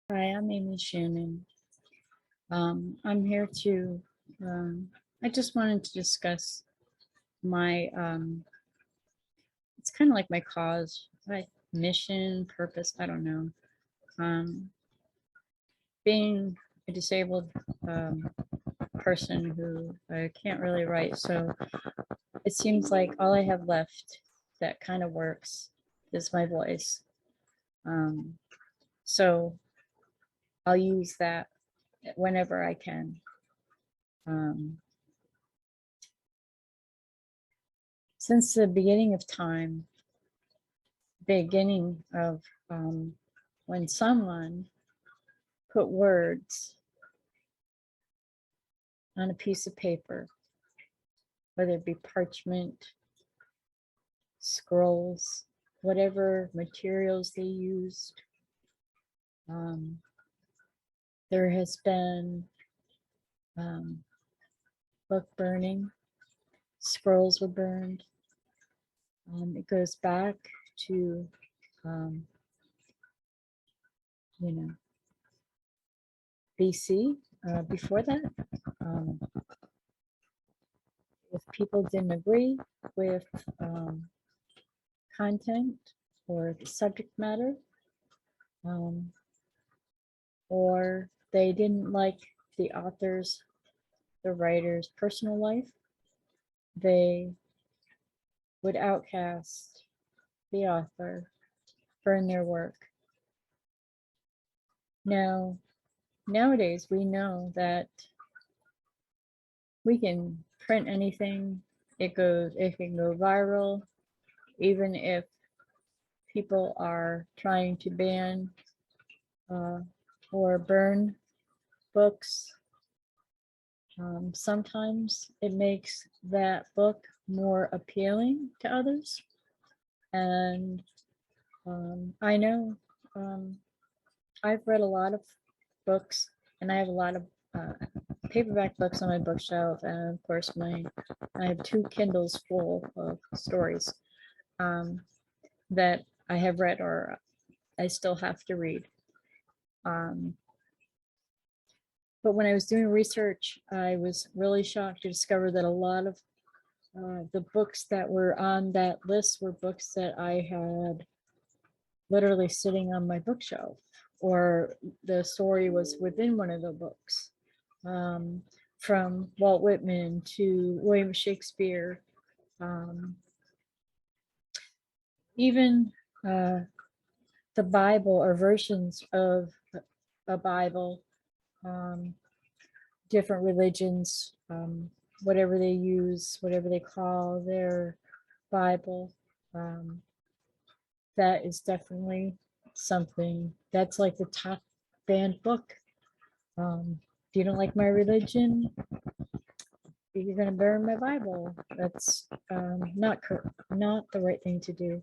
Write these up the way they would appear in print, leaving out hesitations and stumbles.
Hi, I'm Amy Shannon. I'm here to, I just wanted to discuss my, it's kind of like my cause, my mission, purpose, I don't know. Um, Being a disabled person who can't really write, so it seems like all I have left that kind of works is my voice. Um, so I'll use that whenever I can. Um, since the beginning of time, beginning of when someone put words on a piece of paper, whether it be parchment, scrolls, whatever materials they used. There has been book burning, scrolls were burned. It goes back to, you know, BC. Before that, if people didn't agree with content or the subject matter, or they didn't like the author's, the writer's personal life, they would outcast the author, burn their work. Now, nowadays, we know that we can print anything. It can go viral, even if people are trying to ban or burn books. Sometimes it makes that book more appealing to others. And I know I've read a lot of books, and I have a lot of paperback books on my bookshelf, and of course I have 2 Kindles full of stories that I have read or I still have to read. But when I was doing research, I was really shocked to discover that a lot of the books that were on that list were books that I had literally sitting on my bookshelf, or the story was within one of the books. From Walt Whitman to William Shakespeare, even the Bible or versions of a Bible, different religions, whatever they use, whatever they call their Bible, that is definitely something that's like the top banned book. If you don't like my religion, you're going to burn my Bible. That's not the right thing to do.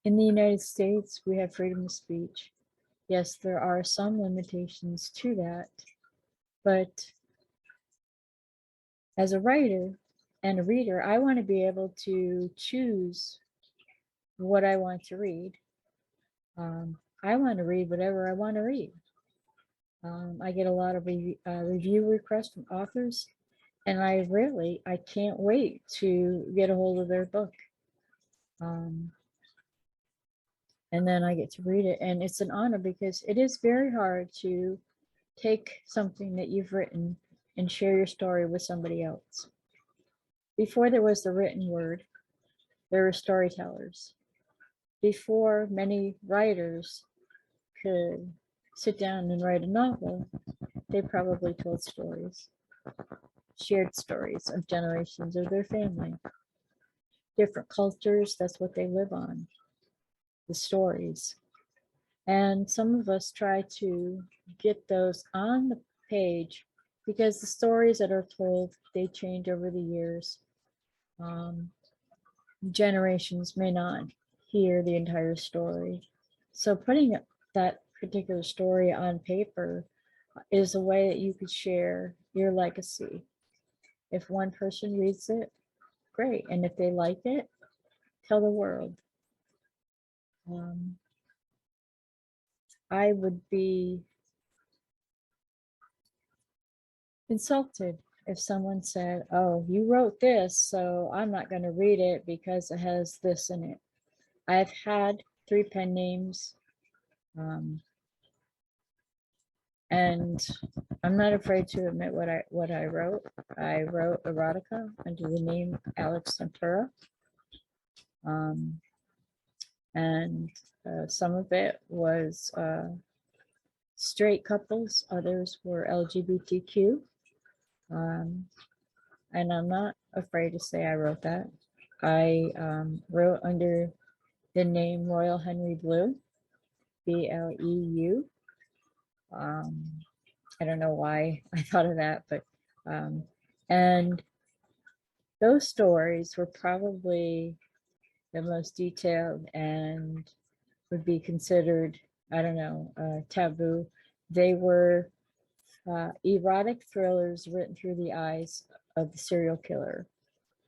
In the United States, we have freedom of speech. Yes, there are some limitations to that, but as a writer and a reader, I want to be able to choose what I want to read. I want to read whatever I want to read. I get a lot of review requests from authors, and I can't wait to get a hold of their book. And then I get to read it, and it's an honor because it is very hard to take something that you've written and share your story with somebody else. Before there was the written word, there were storytellers. Before many writers could sit down and write a novel, they probably told stories, shared stories of generations of their family. Different cultures, that's what they live on, the stories. And some of us try to get those on the page because the stories that are told, they change over the years. Generations may not hear the entire story. So putting that particular story on paper is a way that you could share your legacy. If one person reads it, great. And if they like it, tell the world. I would be insulted if someone said, oh, you wrote this, so I'm not going to read it because it has this in it. I've had 3 pen names, and I'm not afraid to admit what I wrote. I wrote erotica under the name Alex Tempura, and some of it was straight couples, others were LGBTQ, and I'm not afraid to say I wrote that. I wrote under the name Royal Henry Blue, BLEU. I don't know why I thought of that, but and those stories were probably the most detailed and would be considered, I don't know, taboo. They were erotic thrillers written through the eyes of the serial killer.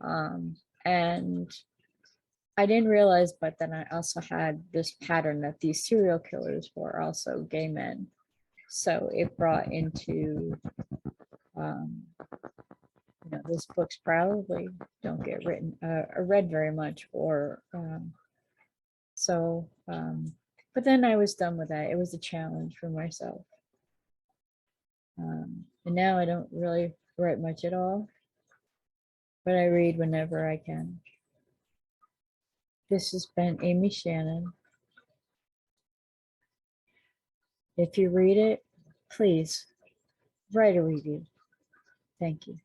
And I didn't realize, but then I also had this pattern that these serial killers were also gay men. So it brought into, those books probably don't get written or read very much, or but then I was done with that. It was a challenge for myself. And now I don't really write much at all, but I read whenever I can. This has been Amy Shannon. If you read it, please write a review. Thank you.